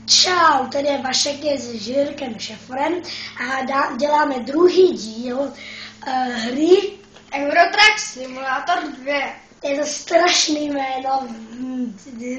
Čau, tady je Vašek s Žírkem Šefrem a děláme druhý díl hry Euro Truck Simulator 2. Je to strašný jméno,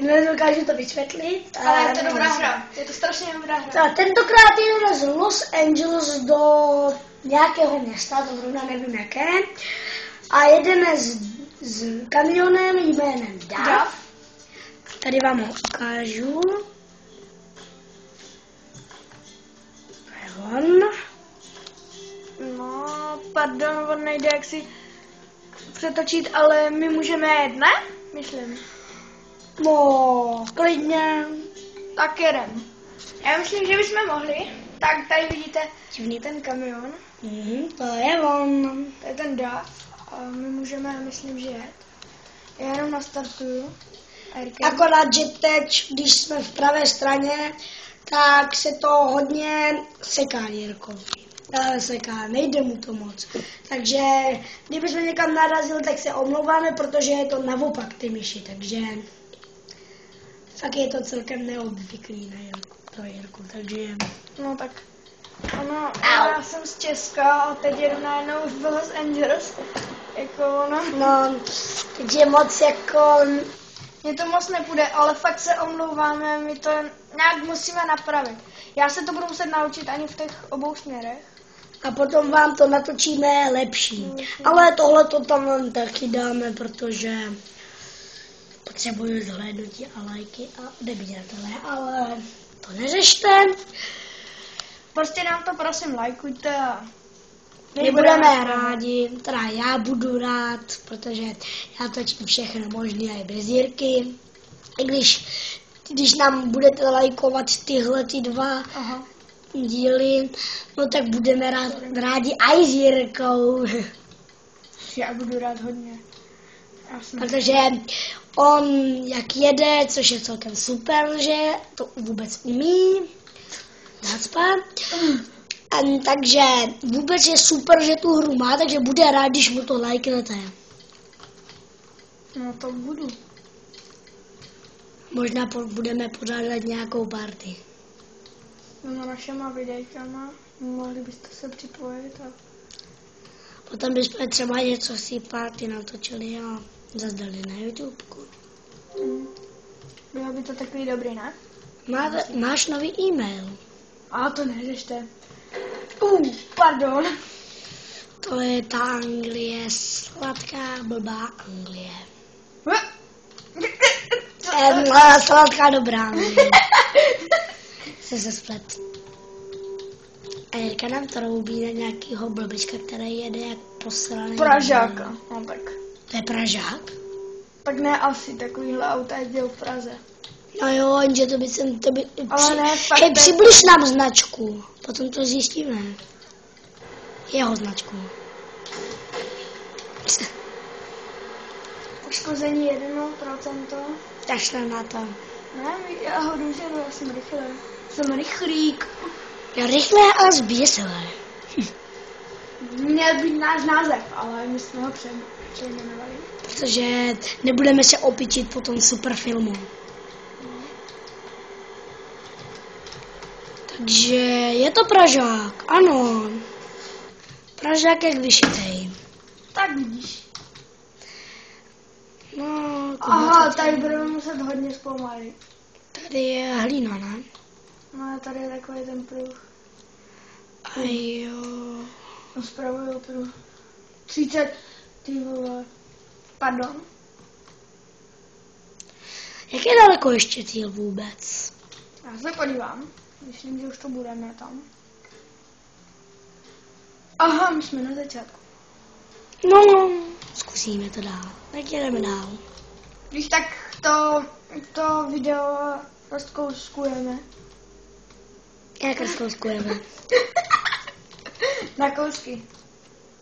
nedokážu to vysvětlit. Ale je to dobrá hra, je to strašně dobrá hra. Tentokrát jedeme z Los Angeles do nějakého města, to zrovna nevím jaké. A jedeme s kamionem jménem DAF. Tady vám ho ukážu. On. No, pardon, on nejde jak si přetočit, ale my můžeme jet, ne? Myslím. No, klidně. Tak jedem. Já myslím, že bychom mohli. Tak tady vidíte ten kamion. To je on. To je ten DAF. A my můžeme, myslím, že jet. Já jenom nastartuju. Akorát, že teď, když jsme v pravé straně, tak se to hodně seká Jirkovi. Seká, nejde mu to moc. Takže kdybychom někam narazili, tak se omlouváme, protože je to naopak ty myši, takže fakt je to celkem neobvyklý pro Jirku, takže... No tak, ono, já jsem z Česka a teď jedu najednou v Los Angeles, jako ono. No, teď je moc jako... Mně to moc nepůjde, ale fakt se omlouváme, my to nějak musíme napravit. Já se to budu muset naučit ani v těch obou směrech. A potom vám to natočíme lepší. Ale tohle to tam taky dáme, protože potřebuju zhlédnutí a lajky a odebíratelé, ale to neřešte. Prostě nám to prosím lajkujte a... My budeme rádi, teda já budu rád, protože já točím všechno možné i bez Jirky. I když nám budete lajkovat tyhle dva díly, no tak budeme rádi i s Jirkou. Já budu rád hodně. Protože on jak jede, což je celkem super, že to vůbec umí dát spát. Takže vůbec je super, že tu hru má, takže bude rád, když mu to lajknete. No to budu. Možná budeme pořádat nějakou party. No našema videjkama, mohli byste se připojit a... Potom bychom třeba něco si party natočili a zazdali na YouTubeku. Bylo by to takový dobrý, ne? Máš nový e-mail. A to neřešte. Pardon. To je ta Anglie, sladká, blbá Anglie. Sladká, dobrá Anglie. Se splet. A Jirka nám to roubí na nějakýho blbička, který jede jak posraný. Pražáka, no tak. To je Pražák? Tak ne asi, takovýhle auta jezdil v Praze. No jo, jenže to by jsem... Ale ne, fakt... Hej, přibliž nám značku, potom to zjistíme. Jeho značku. Poškození 1%. Kašle na to. Ne, já ho důženu, já jsem rychlý. Jsem rychlík. Já rychlé a zběsilé. Měl být náš název, ale my jsme ho přejmenovali. Protože nebudeme se opičit po tom super filmu. Takže je to Pražák, ano. Pražák jak vyšitej. Tak vidíš. No, aha, tady budeme muset hodně zpomalit. Tady je hlína, ne? No, tady je takový ten pruh. A jo. No, zpravuju pruh. 30, ty vole. Pardon. Jak je daleko ještě cíl vůbec? Já se podívám. Myslím, že už to budeme tam. Aha, my jsme na začátku. No, zkusíme to dál. Tak jdeme dál. Když tak to video rozkouskujeme. Jak rozkouskujeme? Na kousky.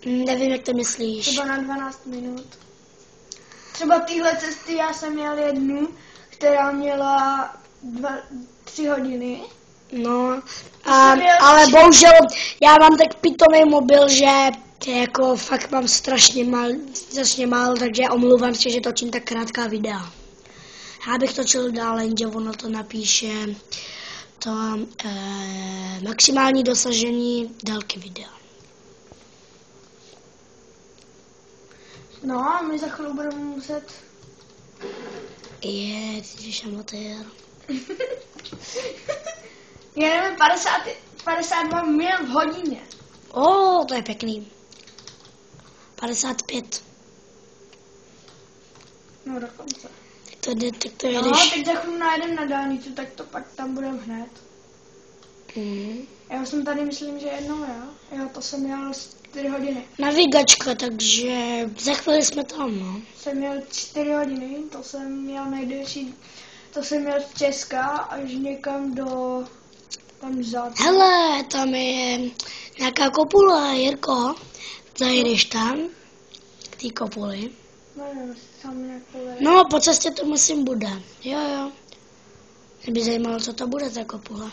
Nevím, jak to myslíš. Třeba na 12 minut. Třeba téhle cesty já jsem měl jednu, která měla 3 hodiny. No, ale bohužel já mám tak pitomý mobil, že jako fakt mám strašně málo, takže omlouvám se, že točím tak krátká videa. Já bych točil dál, jenže ono to napíše to maximální dosažení délky videa. No a my za chvíli budeme muset... Je, ty jsi amatér. Jedeme 52 mil v hodině. To je pěkný. 55. No dokonce. Tak to No, jedeš. teď za chvíli najedeme na dálnici, tak to pak tam budeme hned. Já jsem tady myslím, že jednou, jo, to jsem měl 4 hodiny. Navigačka, takže za chvíli jsme tam, no. Jsem měl 4 hodiny, to jsem měl nejdelší, to jsem měl z Česka až někam do, tam vzad. Hele, tam je nějaká kopule, Jirko. Zajedeš tam, k té kopuli. Nevím, jestli tam nějak povede. No, po cestě to musím bude. Jo. Mě by zajímalo, co to bude za kopule.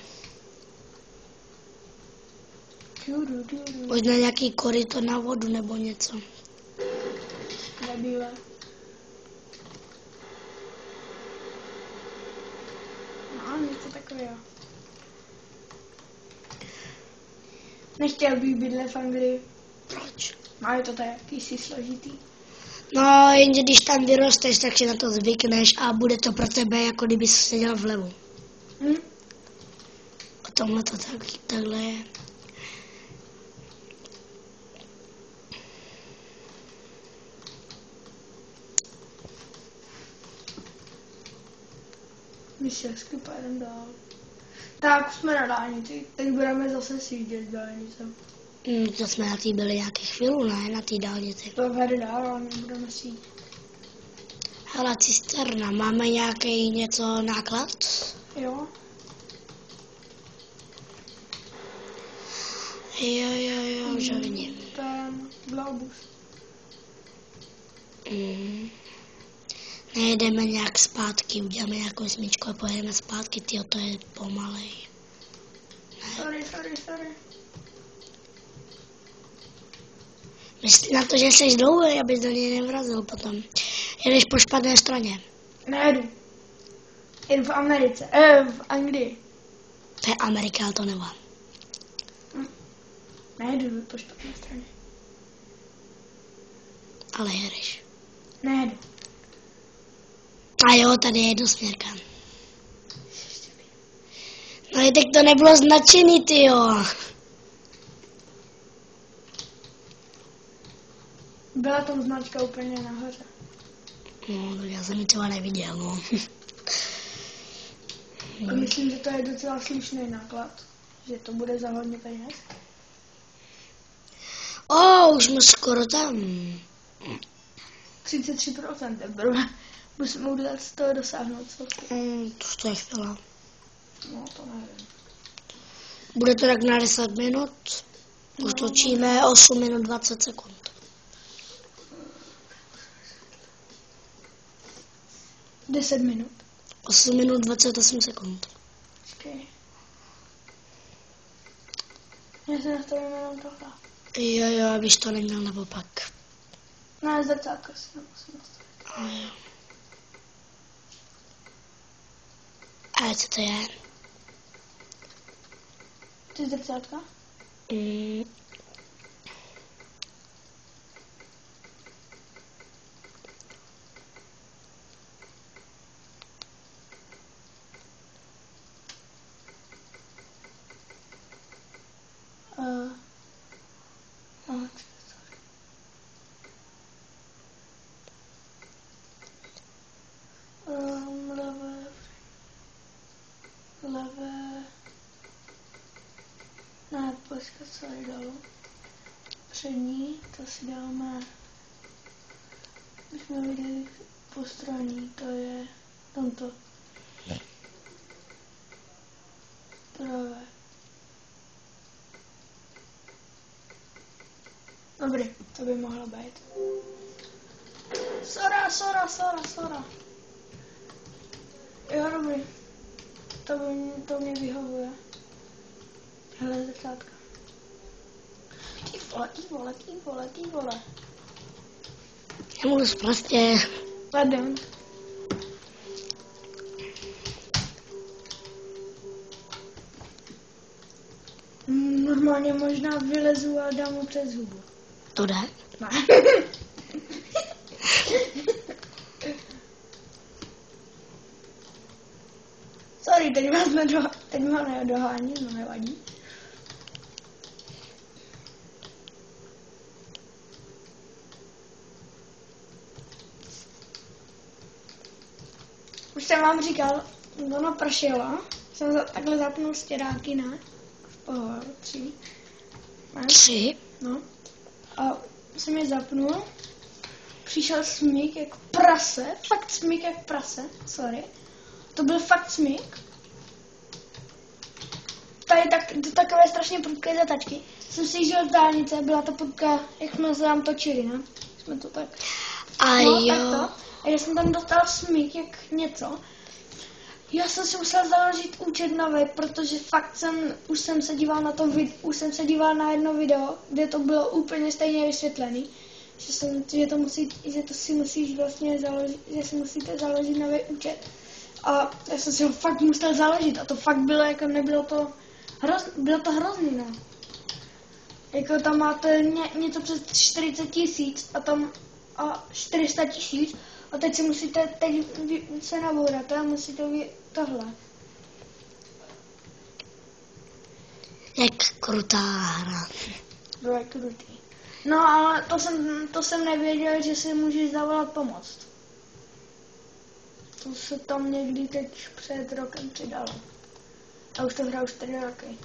Možná nějaký koryto na vodu nebo něco. Debíle. No, něco takového. Nechtěl bych bydlet v Anglii. Proč? No, je to jakýsi složitý. No, jenže když tam vyrosteš, tak si na to zvykneš a bude to pro tebe, jako kdyby jsi seděl vlevo. O tomhle to takhle je. My si hezky pojedeme dál. Tak, jsme na dálnici. Teď budeme zase sjíždět dálnice. To jsme na té byli nějakých chvíli, ne? Na té dálnici. To vede dál, ale my budeme sjíždět. Hele, cisterna, máme nějaký něco náklad? Jo. Jo, že vidím. Ten globus. Nejedeme nějak zpátky, uděláme nějakou smyčku a pojedeme zpátky, tyjo, to je pomalej. Sorry. Myslí na to, že jsi dlouhý, abys do něj nevrazil potom. Jedeš po špatné straně. Nejedu. Jedu v Americe. V Anglii. To je Amerika, ale to nevá. Nejedu po špatné straně. Ale jedeš. Nejedu. A jo, tady je jednosměrka. No i tak to nebylo značený, tyjo. Byla tam značka úplně nahoře. No, tak já jsem ji třeba neviděl, no. A myslím, že to je docela slušný náklad. Že to bude za hodně peněz. Už jsme skoro tam. 33% teprve. Musíme udělat z toho dosáhnout stovky. To je chvíle. No, to nevím. Bude to tak na 10 minut. Už točíme 8 minut 20 sekund. 10 minut. 8 minut 28 sekund. Počkej. Já se nastavím jenom tohle. Jo, abys to neměl naopak. Ne, zrcátko si nemusím nastavit. Jo. A co to je? Ty zrcátka? Levé. Ne, počkat, co tady dalo. Přední, to si dáme. My jsme viděli postraní, to je tamto. Pravé. Dobrý, to by mohlo být. Sora. Jo, dobrý. To mě vyhovuje. Hele, zrcátka. Ty vole. Nemůžu prostě. Pardon. Normálně možná vylezu a dám mu přes zubu. To jde? Ne. Sorry, teď vás nedohání, no nevadí. Už jsem vám říkal, ono pršelo, jsem takhle zapnul stěráky, ne? Tři. Ne? 3. No. A jsem je zapnul, přišel smík jak prase, fakt smík jak prase, sorry. To byl fakt smík. Tady do takové strašně prudké zatačky. Jsem si žil z dálnice, byla to prudká, jak jsme se tam točili, ne? Jsme to tak. A No, jo. tak to. A já jsem tam dostal smík jak něco. Já jsem si musel založit účet nový, protože fakt už jsem se díval na jedno video, kde to bylo úplně stejně vysvětlený, že to si musíš vlastně založit, že si musíte založit nový účet. A já jsem si ho fakt musel založit a to fakt bylo, jako nebylo to bylo to hrozný, no. Jako tam máte něco přes 40 000 a tam 400 000 a teď si musíte se nabourat a musíte tohle. Jak krutá hra. Bylo jak krutý. No ale to jsem nevěděl, že si můžeš zavolat pomoc. To se tam někdy teď před rokem přidalo. A už to hraju 4 roky.